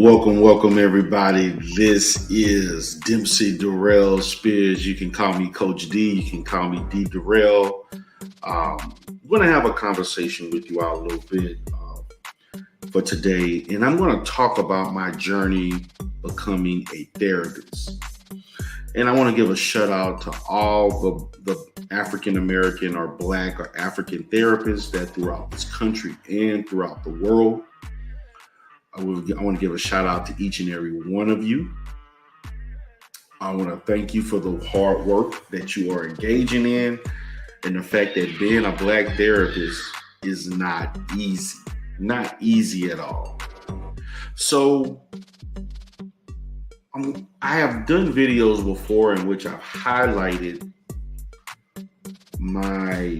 Welcome everybody. This is Dempsey Durrell Spears. You can call me Coach D. You can call me D Durrell. I'm going to have a conversation with you all a little bit for today, and I'm going to talk about my journey becoming a therapist. And I want to give a shout out to all the African American or Black or African therapists that throughout this country and throughout the world. I want to give a shout out to each and every one of you. I want to thank you for the hard work that you are engaging in and the fact that being a Black therapist is not easy at all. So I have done videos before in which I've highlighted my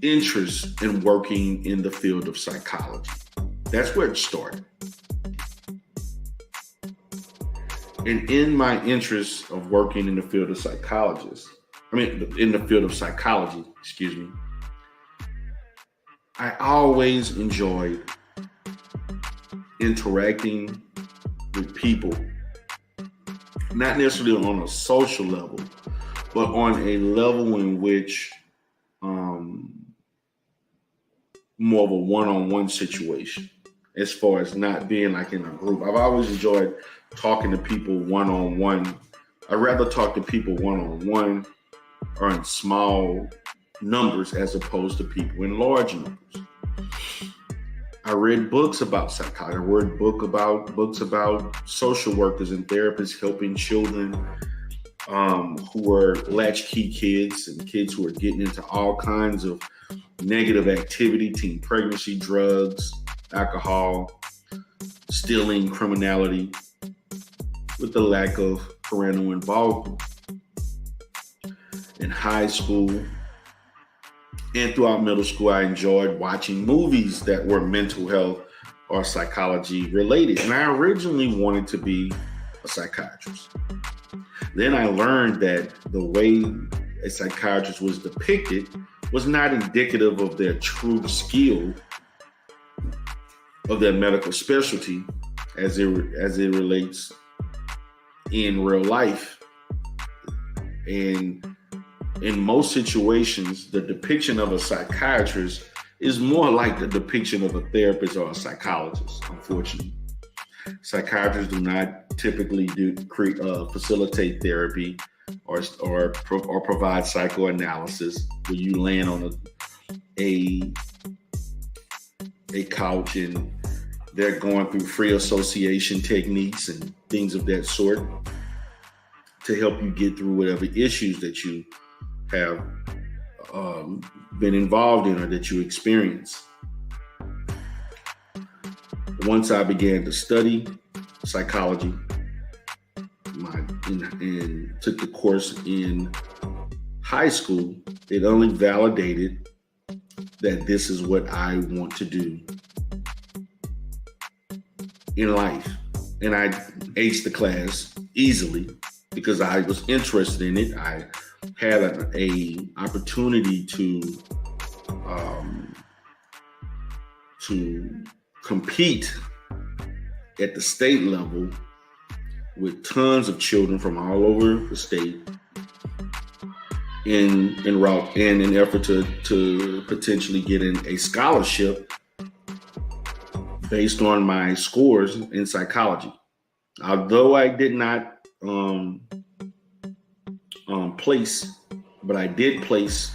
interest in working in the field of psychology. That's where it started. And in my interest of working in the field of psychology, I always enjoyed interacting with people, not necessarily on a social level, but on a level in which more of a one-on-one situation, as far as not being like in a group. I've always enjoyed talking to people one-on-one. I'd rather talk to people one-on-one or in small numbers as opposed to people in large numbers. I read books about psychology. I read books about social workers and therapists helping children who are latchkey kids and kids who are getting into all kinds of negative activity, teen pregnancy, drugs, alcohol, stealing, criminality, with the lack of parental involvement. In high school and throughout middle school, I enjoyed watching movies that were mental health or psychology related. And I originally wanted to be a psychiatrist. Then I learned that the way a psychiatrist was depicted was not indicative of their true skill of their medical specialty as it relates in real life. And in most situations, the depiction of a psychiatrist is more like the depiction of a therapist or a psychologist, unfortunately. Psychiatrists do not typically facilitate therapy or provide psychoanalysis where you land on a couch and they're going through free association techniques and things of that sort to help you get through whatever issues that you have been involved in or that you experience. Once I began to study psychology and took the course in high school, it only validated that this is what I want to do in life. And I aced the class easily because I was interested in it. I had an opportunity to compete at the state level with tons of children from all over the state in an effort to potentially get in a scholarship based on my scores in psychology. Although I did not place, but I did place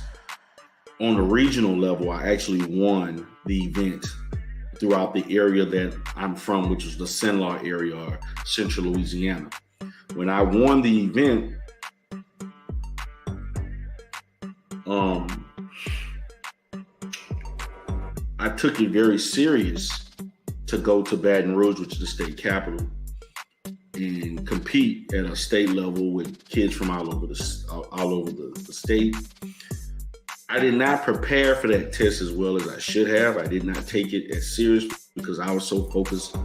on the regional level. I actually won the event throughout the area that I'm from, which is the Cenlar area or Central Louisiana. When I won the event, I took it very serious to go to Baton Rouge, which is the state capital, and compete at a state level with kids from all over the state. I did not prepare for that test as well as I should have. I did not take it as serious because I was so focused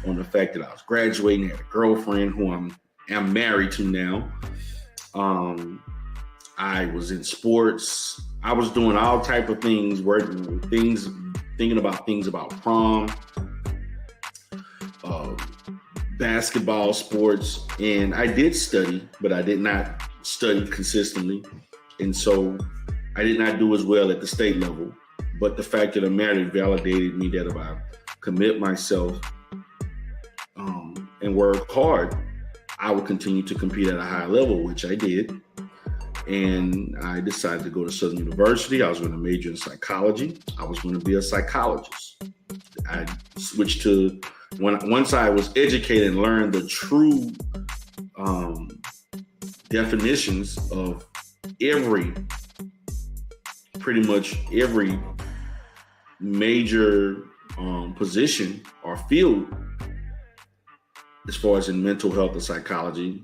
on the fact that I was graduating, had a girlfriend who I'm married to now. I was in sports. I was doing all type of things, working with things, thinking about things about prom, basketball, sports, and I did study, but I did not study consistently. And so I did not do as well at the state level. But the fact of the matter validated me that if I commit myself and work hard, I would continue to compete at a high level, which I did. And I decided to go to Southern University. I was going to major in psychology. I was going to be a psychologist. I switched to once I was educated and learned the true definitions of pretty much every major position or field as far as in mental health or psychology.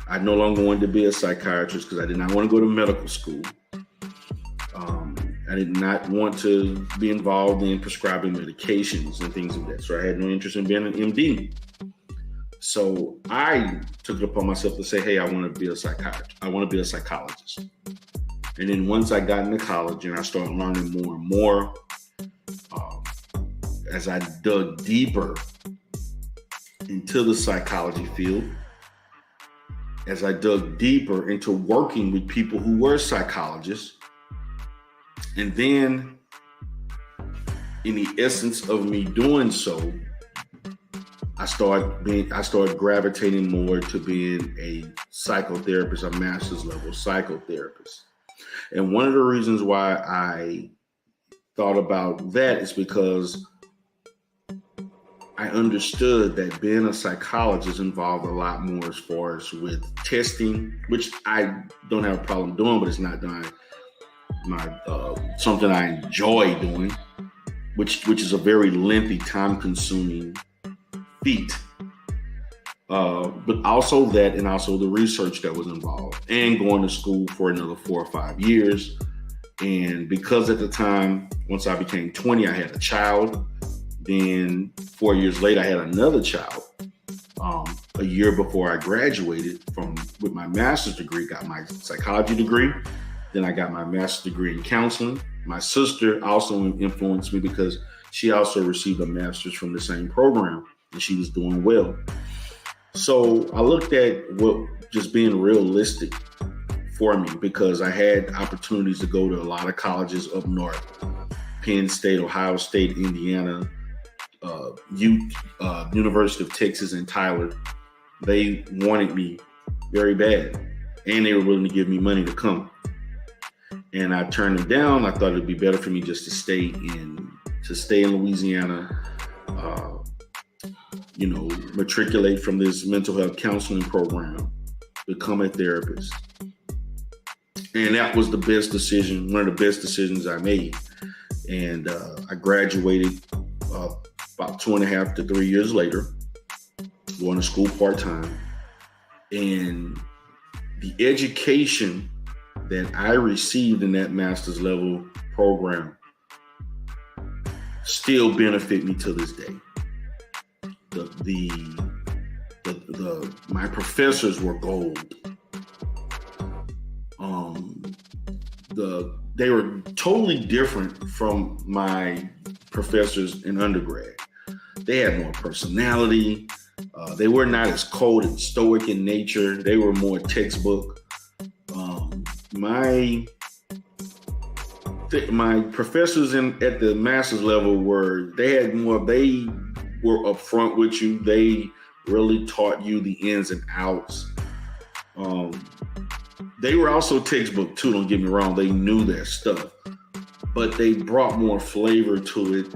I no longer wanted to be a psychiatrist because I did not want to go to medical school. I did not want to be involved in prescribing medications and things of that. So I had no interest in being an MD. So I took it upon myself to say, hey, I want to be a psychiatrist. I want to be a psychologist. And then once I got into college and I started learning more and more, as I dug deeper into the psychology field, as I dug deeper into working with people who were psychologists, and then in the essence of me doing so, I started gravitating more to being a psychotherapist, a master's level psychotherapist. And one of the reasons why I thought about that is because I understood that being a psychologist involved a lot more as far as with testing, which I don't have a problem doing, but it's not something I enjoy doing, which is a very lengthy, time-consuming feat. But also that, and also the research that was involved, and going to school for another 4 or 5 years. And because at the time, once I became 20, I had a child. Then 4 years later, I had another child. A year before I graduated with my master's degree, got my psychology degree. Then I got my master's degree in counseling. My sister also influenced me because she also received a master's from the same program, and she was doing well. So I looked at what just being realistic for me, because I had opportunities to go to a lot of colleges up north, Penn State, Ohio State, Indiana, University of Texas in Tyler. They wanted me very bad, and they were willing to give me money to come. And I turned them down. I thought it'd be better for me just to stay in Louisiana, matriculate from this mental health counseling program, become a therapist. And that was the best decision, one of the best decisions I made. And I graduated about 2.5 to 3 years later, going to school part-time. And the education that I received in that master's level program still benefit me to this day. My professors were gold. They were totally different from my professors in undergrad. They had more personality. They were not as cold and stoic in nature. They were more textbook. My professors at the master's level were upfront with you. They really taught you the ins and outs. They were also textbook too, don't get me wrong. They knew their stuff, but they brought more flavor to it.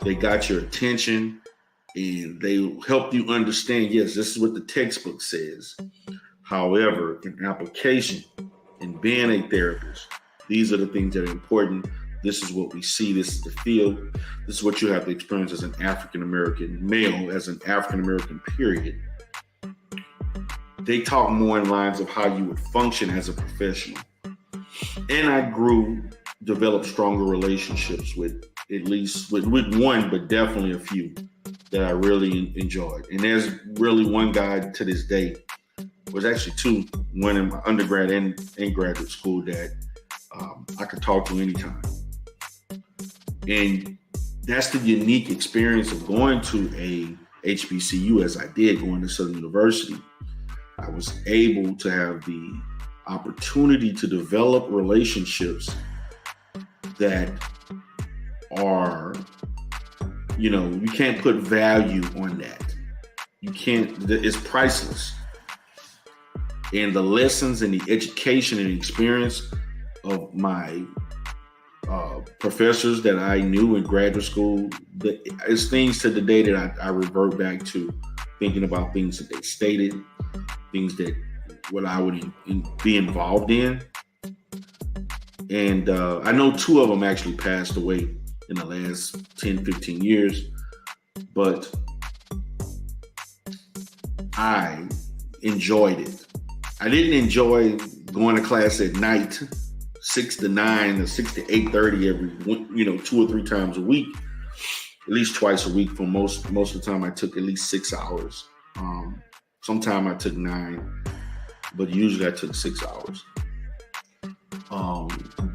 They got your attention, and they helped you understand, yes, this is what the textbook says. However, in application, in being a therapist, these are the things that are important. This is what we see. This is the field. This is what you have to experience as an African-American male, as an African-American period. They talk more in lines of how you would function as a professional. And I developed stronger relationships with one, but definitely a few that I really enjoyed. And there's really one guy to this day, was actually two, one in my undergrad and graduate school, that I could talk to anytime. And that's the unique experience of going to a HBCU as I did going to Southern University, I was able to have the opportunity to develop relationships that are, you can't put value on that. You can't, it's priceless. And the lessons and the education and experience of my professors that I knew in graduate school, it's things to the day that I revert back to, thinking about things that they stated, things that what I would be involved in. And I know two of them actually passed away in the last 10, 15 years, but I enjoyed it. I didn't enjoy going to class at night, 6 to 9 or 6 to 8:30 every, 2 or 3 times a week, at least twice a week. For most of the time, I took at least 6 hours. Sometimes I took 9, but usually I took 6 hours.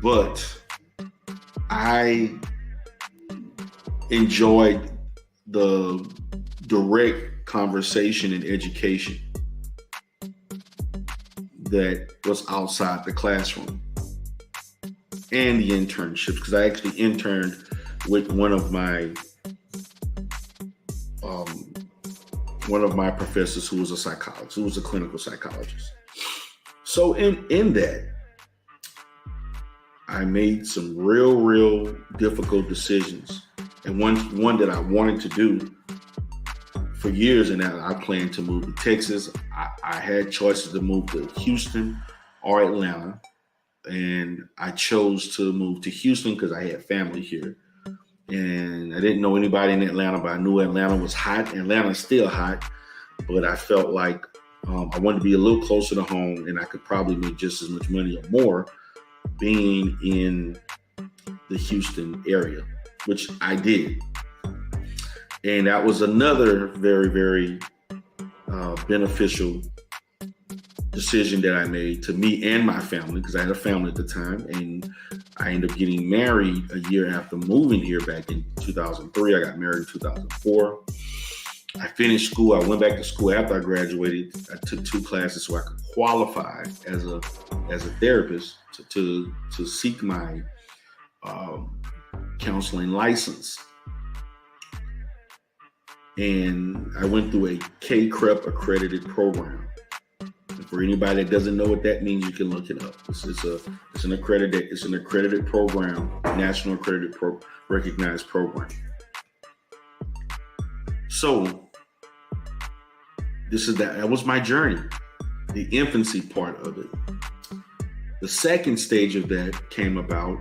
But I enjoyed the direct conversation and education that was outside the classroom, and the internships, because I actually interned with one of my professors who was a psychologist, who was a clinical psychologist. So in that, I made some real difficult decisions, and one that I wanted to do for years, and I planned to move to Texas. I had choices to move to Houston or Atlanta, and I chose to move to Houston because I had family here. And I didn't know anybody in Atlanta, but I knew Atlanta was hot. Atlanta's still hot, but I felt like I wanted to be a little closer to home, and I could probably make just as much money or more being in the Houston area, which I did. And that was another very beneficial decision that I made to me and my family, because I had a family at the time, and I ended up getting married a year after moving here back in 2003. I got married in 2004. I finished school. I went back to school after I graduated. I took 2 classes so I could qualify as a therapist to seek my counseling license. And I went through a KCREP accredited program. And for anybody that doesn't know what that means, you can look it up. It's an accredited program, national accredited recognized program. So that was my journey, the infancy part of it. The second stage of that came about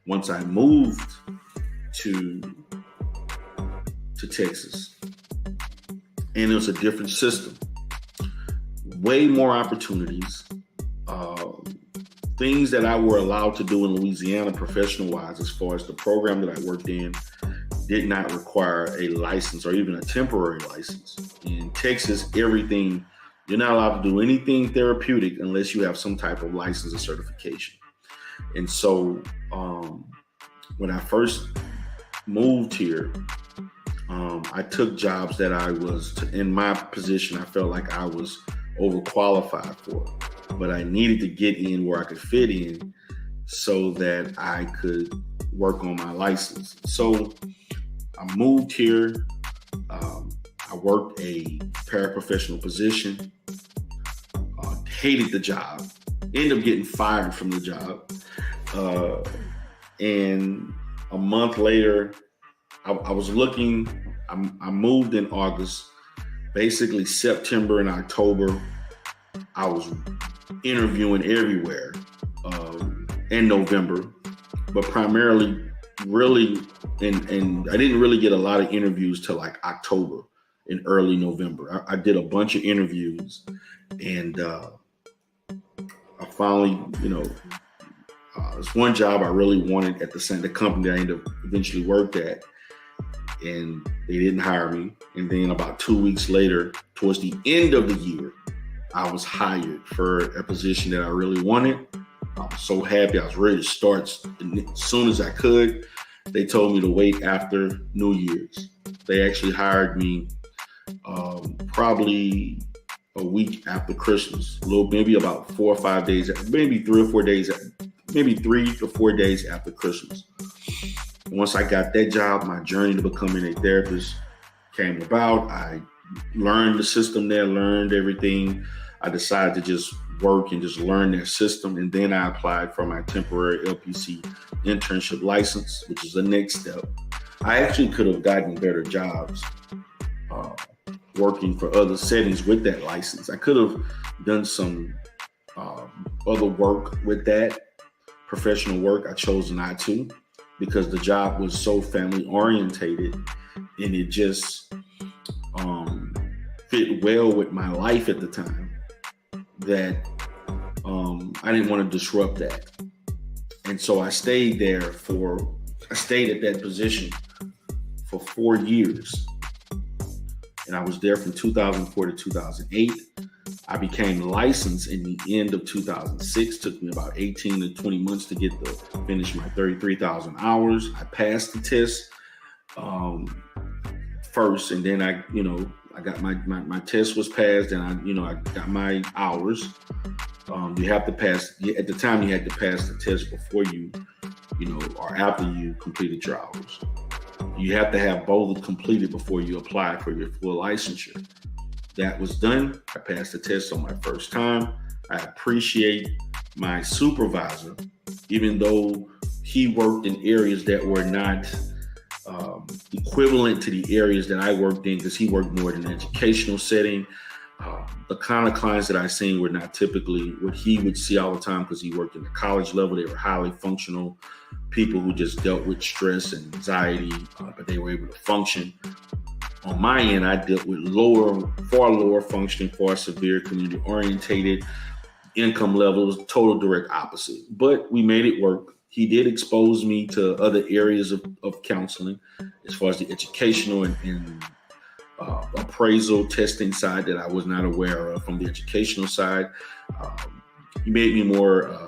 once I moved to Texas. And it was a different system, way more opportunities, things that I were allowed to do in Louisiana professional-wise, as far as the program that I worked in, did not require a license or even a temporary license. In Texas, you're not allowed to do anything therapeutic unless you have some type of license or certification. And so when I first moved here, I took jobs that in my position, I felt like I was overqualified for, but I needed to get in where I could fit in so that I could work on my license. So I moved here. I worked a paraprofessional position, hated the job, ended up getting fired from the job. And a month later, I was looking. I moved in August. Basically, September and October, I was interviewing everywhere. In November, but primarily, really, and I didn't really get a lot of interviews till like October and early November. I did a bunch of interviews, and I finally, there's one job I really wanted at the company that I ended up eventually worked at, and they didn't hire me. And then about 2 weeks later, towards the end of the year, I was hired for a position that I really wanted. I was so happy. I was ready to start as soon as I could. They told me to wait after New Year's. They actually hired me probably a week after Christmas, maybe about 4 or 5 days, maybe 3 or 4 days, maybe 3 to 4 days after Christmas. Once I got that job, my journey to becoming a therapist came about. I learned the system there, learned everything. I decided to just work and just learn their system. And then I applied for my temporary LPC internship license, which is the next step. I actually could have gotten better jobs working for other settings with that license. I could have done some other work with that, professional work. I chose not to because the job was so family orientated and it just fit well with my life at the time that I didn't want to disrupt that. And so I stayed at that position for 4 years. And I was there from 2004 to 2008. I became licensed in the end of 2006. Took me about 18 to 20 months to finish my 33,000 hours. I passed the test first, and then I got my test was passed, and I got my hours. You have to pass. At the time, you had to pass the test before or after you completed your hours. You have to have both completed before you apply for your full licensure. That was done. I passed the test on my first time. I appreciate my supervisor, even though he worked in areas that were not equivalent to the areas that I worked in, because he worked more in an educational setting. The kind of clients that I seen were not typically what he would see all the time, because he worked in the college level. They were highly functional people who just dealt with stress and anxiety, but they were able to function. On my end, I dealt with far lower functioning, far severe, community orientated, income levels, total direct opposite. But we made it work. He did expose me to other areas of counseling, as far as the educational and appraisal testing side that I was not aware of from the educational side. He made me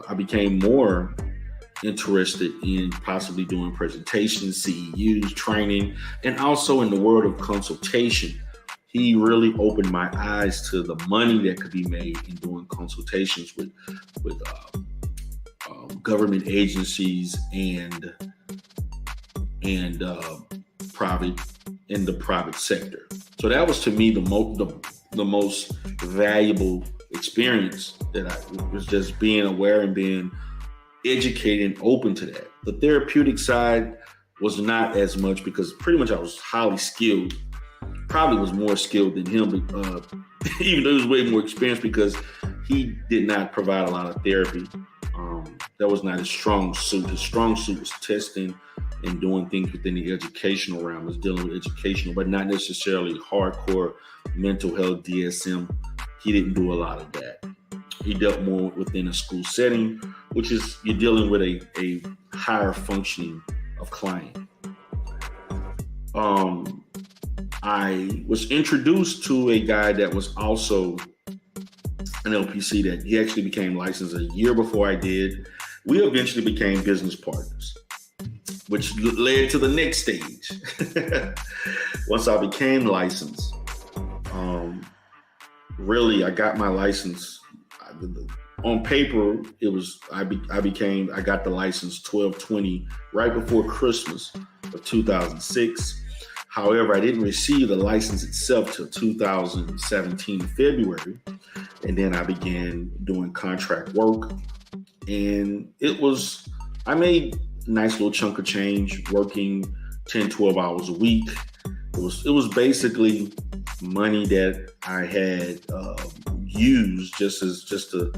I became more interested in possibly doing presentations, CEUs, training, and also in the world of consultation. He really opened my eyes to the money that could be made in doing consultations with government agencies and private sector. So that was, to me, the most valuable experience, that I was just being aware and being educated and open to that. The therapeutic side was not as much, because pretty much I was highly skilled. Probably was more skilled than him, but even though he was way more experienced, because he did not provide a lot of therapy. That was not his strong suit. His strong suit was testing and doing things within the educational realm, was dealing with educational, but not necessarily hardcore mental health DSM. He didn't do a lot of that. He dealt more within a school setting, which is, you're dealing with a higher functioning of client. I was introduced to a guy that was also an LPC, that he actually became licensed a year before I did. We eventually became business partners, which led to the next stage. Once I became licensed, really, I got my license. On paper, it was I got the license 12/20 right before Christmas of 2006. However, I didn't receive the license itself till 2017 February, and then I began doing contract work, and I made a nice little chunk of change working 10, 12 hours a week. It was basically money that I had used just to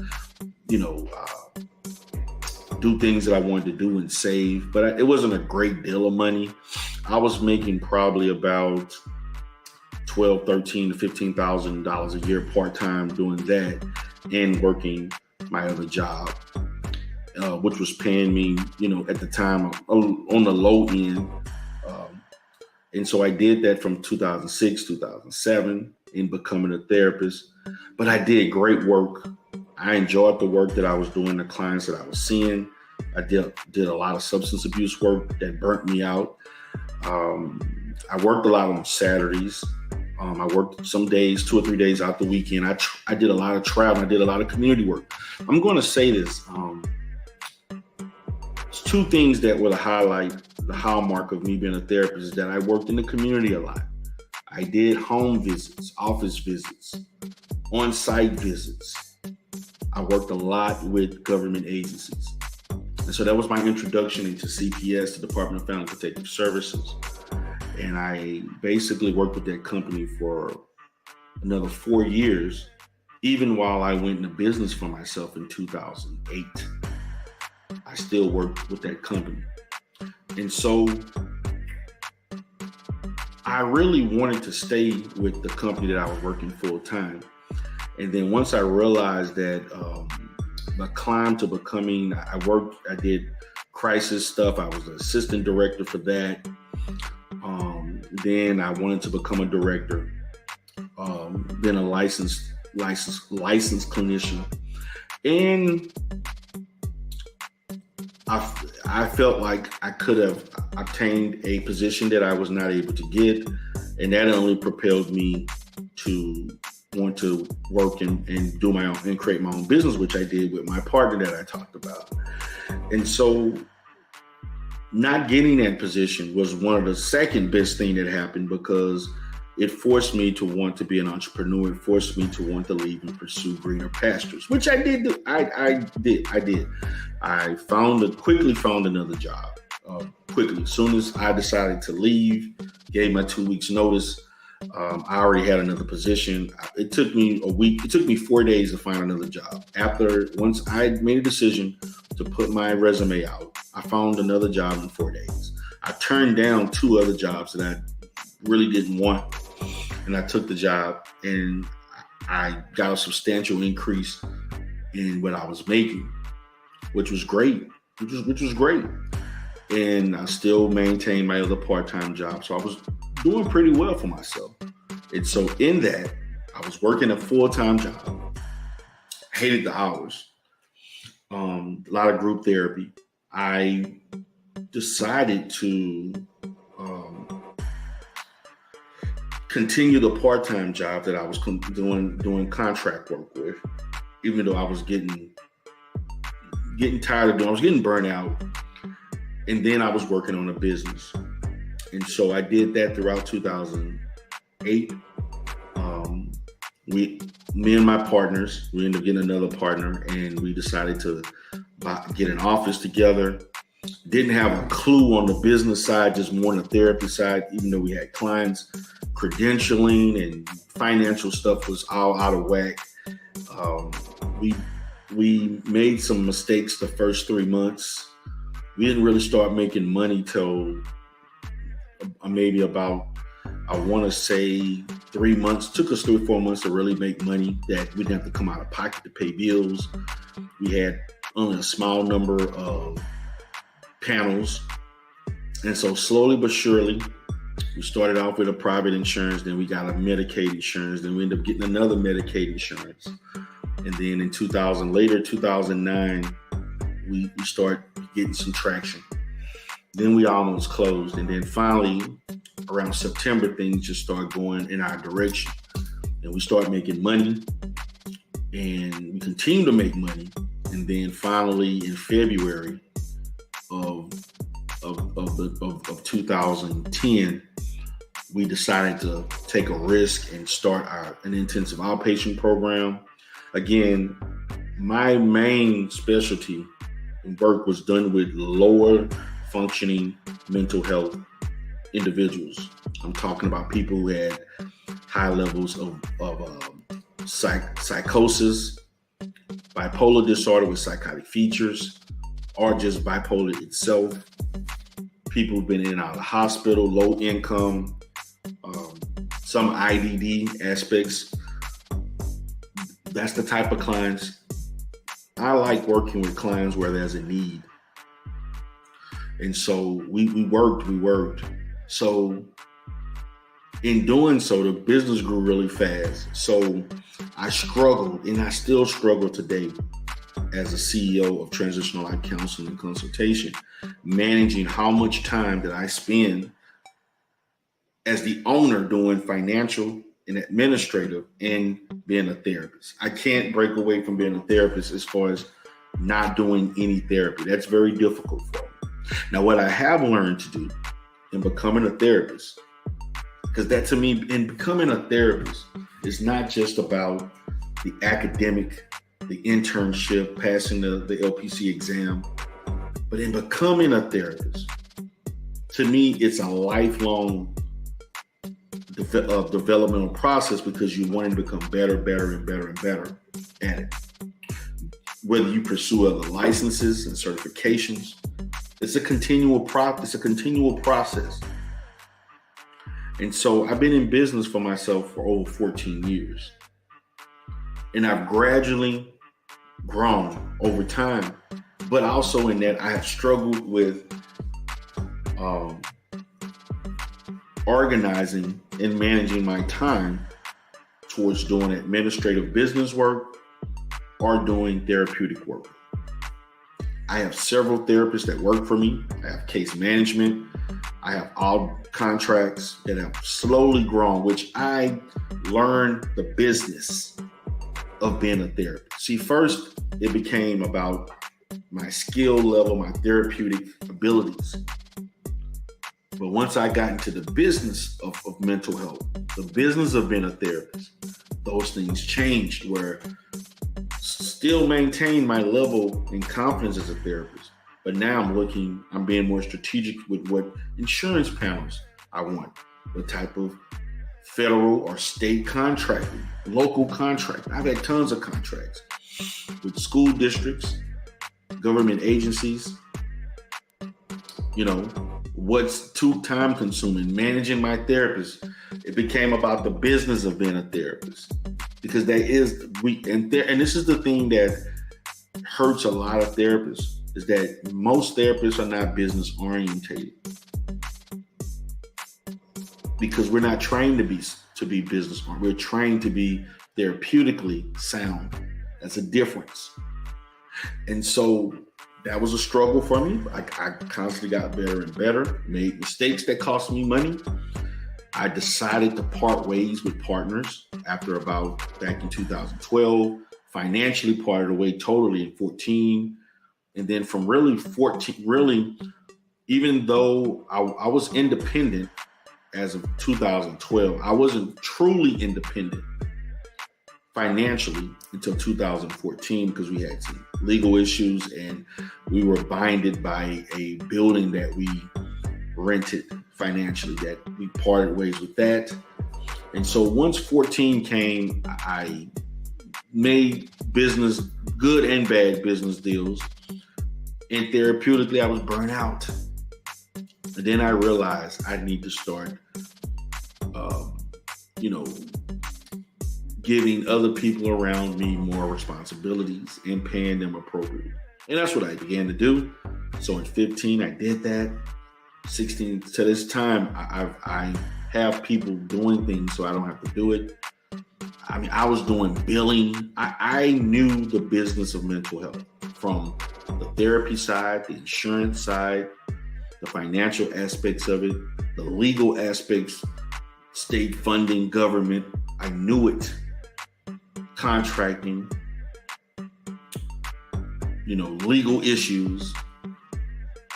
do things that I wanted to do and save, but it wasn't a great deal of money. I was making probably about $12,000, $13,000 to $15,000 a year part-time doing that, and working my other job, which was paying me, at the time on the low end. And so I did that from 2006, 2007 in becoming a therapist. But I did great work. I enjoyed the work that I was doing, the clients that I was seeing. I did a lot of substance abuse work that burnt me out. I worked a lot on Saturdays. I worked some days, 2 or 3 days out the weekend. I did a lot of travel. I did a lot of community work. I'm going to say this. It's two things that were the hallmark of me being a therapist is that I worked in the community a lot. I did home visits, office visits, on-site visits. I worked a lot with government agencies. And so that was my introduction into CPS, the Department of Family Protective Services. And I basically worked with that company for another 4 years, even while I went into business for myself in 2008. I still worked with that company. And so I really wanted to stay with the company that I was working full time. And then once I realized that the climb to becoming, I did crisis stuff. I was the assistant director for that. Then I wanted to become a director, then a licensed clinician. And I felt like I could have obtained a position that I was not able to get. And that only propelled me to want to work and do my own and create my own business, which I did with my partner that I talked about. And so not getting that position was one of the second best thing that happened, because it forced me to want to be an entrepreneur. It forced me to want to leave and pursue greener pastures, which I did. I did. I quickly found another job. Quickly, as soon as I decided to leave, gave my 2 weeks notice. I already had another position. It took me a week. It took me 4 days to find another job. Once I made a decision to put my resume out, I found another job in 4 days. I turned down 2 other jobs that I really didn't want, and I took the job, and I got a substantial increase in what I was making, which was great. Which was great. And I still maintained my other part-time job, so I was doing pretty well for myself. And so in that, I was working a full-time job. Hated the hours. A lot of group therapy. I decided to continue the part-time job that I was doing contract work with, even though I was getting tired of doing. I was getting burnt out, and then I was working on a business. And so I did that throughout 2008. Me and my partners, we ended up getting another partner, and we decided to get an office together. Didn't have a clue on the business side, just more on the therapy side, even though we had clients. Credentialing and financial stuff was all out of whack. We made some mistakes the first 3 months. We didn't really start making money till maybe about, I want to say 3 months. It took us 3 or 4 months to really make money that we didn't have to come out of pocket to pay bills. We had only a small number of panels. And so slowly but surely, we started off with a private insurance, then we got a Medicaid insurance, then we ended up getting another Medicaid insurance. And then in 2009, we start getting some traction. Then we almost closed. And then finally, around September, things just started going in our direction. And we started making money, and we continue to make money. And then finally, in February of 2010, we decided to take a risk and start an intensive outpatient program. Again, my main specialty in work was done with lower functioning mental health individuals. I'm talking about people who had high levels of psychosis, bipolar disorder with psychotic features, or just bipolar itself. People who've been in and out of the hospital, low income, some IDD aspects. That's the type of clients. I like working with clients where there's a need. And so we worked. So in doing so, the business grew really fast. So I struggled, and I still struggle today as a CEO of Transitional Life Counseling and Consultation, managing how much time that I spend as the owner doing financial an administrative and being a therapist. I can't break away from being a therapist as far as not doing any therapy. That's very difficult for me. Now, what I have learned to do in becoming a therapist, because that to me, in becoming a therapist, is not just about the academic, the internship, passing the LPC exam, but in becoming a therapist, to me, it's a lifelong developmental process because you want to become better at it. Whether you pursue other licenses and certifications, it's a continual process. And so I've been in business for myself for over 14 years. And I've gradually grown over time. But also in that I have struggled with organizing and managing my time towards doing administrative business work or doing therapeutic work. I have several therapists that work for me. I have case management. I have all contracts that have slowly grown, which I learned the business of being a therapist. See, first, it became about my skill level, my therapeutic abilities. But once I got into the business of mental health, the business of being a therapist, those things changed where still maintain my level and confidence as a therapist. But now I'm being more strategic with what insurance panels I want, what type of federal or state contracting, local contracting. I've had tons of contracts with school districts, government agencies. What's too time consuming, managing my therapist. It became about the business of being a therapist because and this is the thing that hurts a lot of therapists is that most therapists are not business orientated because we're not trained to be business oriented. We're trained to be therapeutically sound. That's a difference. And so that was a struggle for me. I constantly got better and better, made mistakes that cost me money. I decided to part ways with partners after back in 2012, financially parted away totally in 14. And then from 14, even though I was independent as of 2012, I wasn't truly independent financially until 2014 because we had some legal issues and we were binded by a building that we rented financially, that we parted ways with that. And so once 14 came, I made good and bad business deals. And therapeutically, I was burnt out. And then I realized I need to start, giving other people around me more responsibilities and paying them appropriately. And that's what I began to do. So in 15, I did that. 16 to this time, I have people doing things so I don't have to do it. I mean, I was doing billing. I knew the business of mental health from the therapy side, the insurance side, the financial aspects of it, the legal aspects, state funding, government. I knew it. Contracting, legal issues.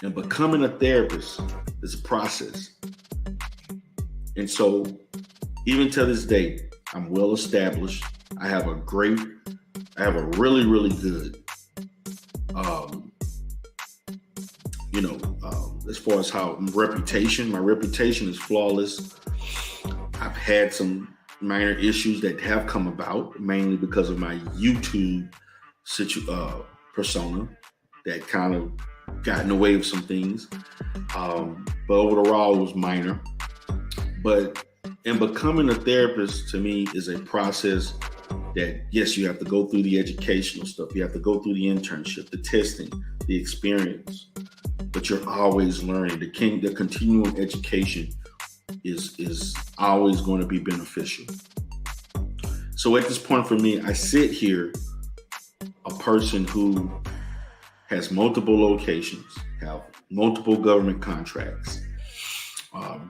And becoming a therapist is a process. And so even to this day, I'm well established. I have a really, really good, as far as how my reputation is flawless. I've had some minor issues that have come about, mainly because of my YouTube persona that kind of got in the way of some things. But overall, it was minor. But in becoming a therapist, to me, is a process that, yes, you have to go through the educational stuff. You have to go through the internship, the testing, the experience. But you're always learning. The continuing education is always going to be beneficial. So at this point for me, I sit here, a person who has multiple locations, have multiple government contracts,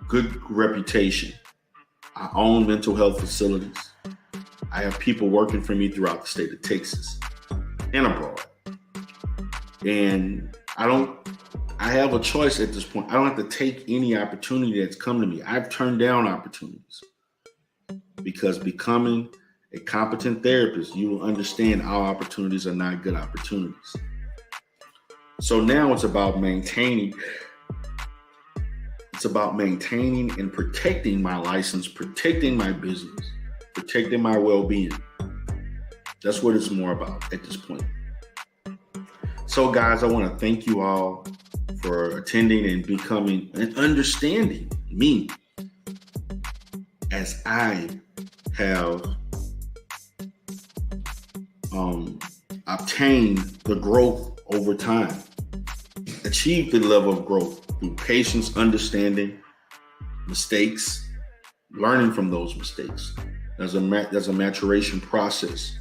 good reputation. I own mental health facilities. I have people working for me throughout the state of Texas and abroad. And I have a choice at this point. I don't have to take any opportunity that's come to me. I've turned down opportunities because becoming a competent therapist, you will understand our opportunities are not good opportunities. So now it's about maintaining. It's about maintaining and protecting my license, protecting my business, protecting my well-being. That's what it's more about at this point. So guys, I want to thank you all for attending and becoming and understanding me as I have obtained the growth over time, achieved the level of growth through patience, understanding, mistakes, learning from those mistakes. There's a maturation process,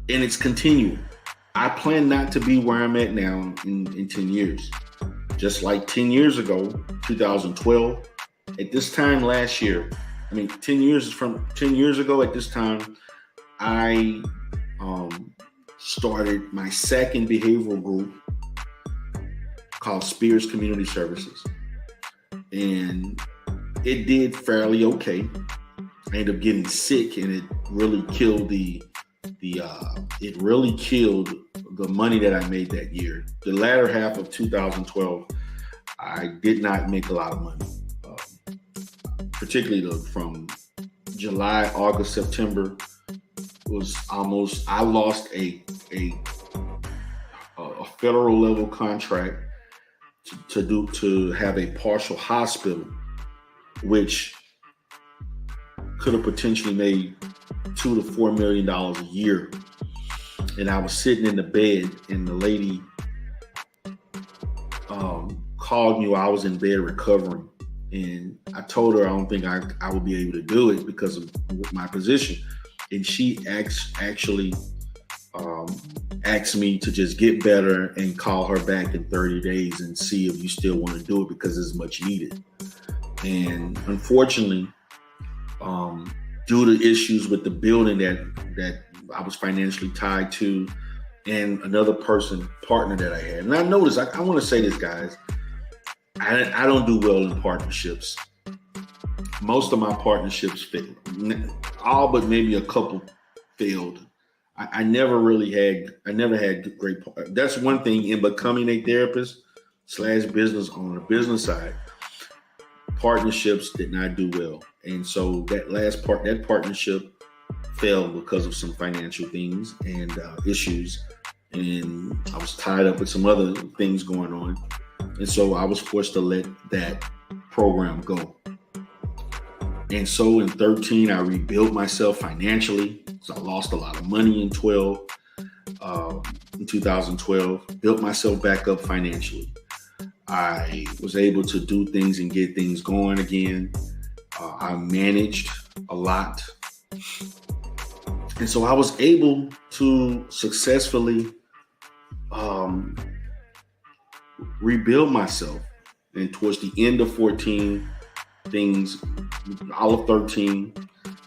and it's continuing. I plan not to be where I'm at now in 10 years. Just like 10 years ago, 2012, at this time last year, 10 years ago at this time, I started my second behavioral group called Spears Community Services. And it did fairly okay. I ended up getting sick, and it really killed the money that I made that year. The latter half of 2012, I did not make a lot of money, particularly from July, August, September. I lost a federal level contract to have a partial hospital, which could have potentially made $2 to $4 million a year. And I was sitting in the bed, and the lady called me while I was in bed recovering. And I told her I don't think I would be able to do it because of my position. And she actually asked me to just get better and call her back in 30 days and see if you still want to do it because it's much needed. And unfortunately, due to issues with the building that I was financially tied to, and another partner that I had. And I noticed, I want to say this, guys, I don't do well in partnerships. Most of my partnerships failed. All but maybe a couple failed. I never had great. That's one thing in becoming a therapist / business owner, business side. Partnerships did not do well. And so that partnership failed because of some financial things and issues. And I was tied up with some other things going on. And so I was forced to let that program go. And so in 13, I rebuilt myself financially. So I lost a lot of money in 2012, built myself back up financially. I was able to do things and get things going again. I managed a lot. And so I was able to successfully rebuild myself. And towards the end of 14, all of 13,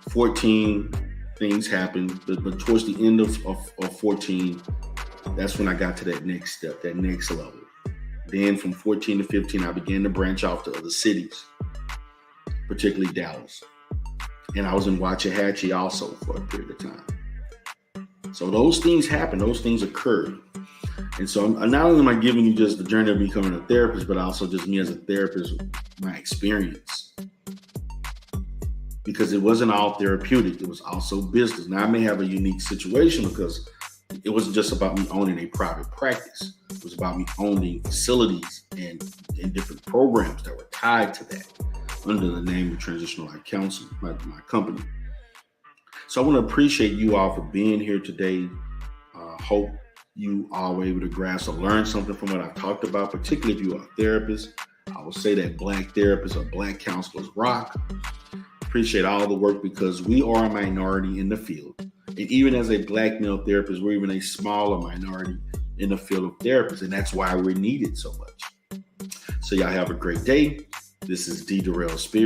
14, things happened. But towards the end of 14, that's when I got to that next step, that next level. Then from 14 to 15, I began to branch off to other cities, particularly Dallas. And I was in Waxahachie also for a period of time. So those things happened. Those things occurred. And so not only am I giving you just the journey of becoming a therapist, but also just me as a therapist, my experience. Because it wasn't all therapeutic. It was also business. Now, I may have a unique situation because it wasn't just about me owning a private practice. It was about me owning facilities and different programs that were tied to that under the name of Transitional Life Counseling, my company. So I want to appreciate you all for being here today. Hope you all were able to grasp or learn something from what I've talked about, particularly if you are a therapist. I will say that Black therapists or Black counselors rock. Appreciate all the work because we are a minority in the field. And even as a Black male therapist, we're even a smaller minority in the field of therapists. And that's why we're needed so much. So y'all have a great day. This is D. Darrell Spears.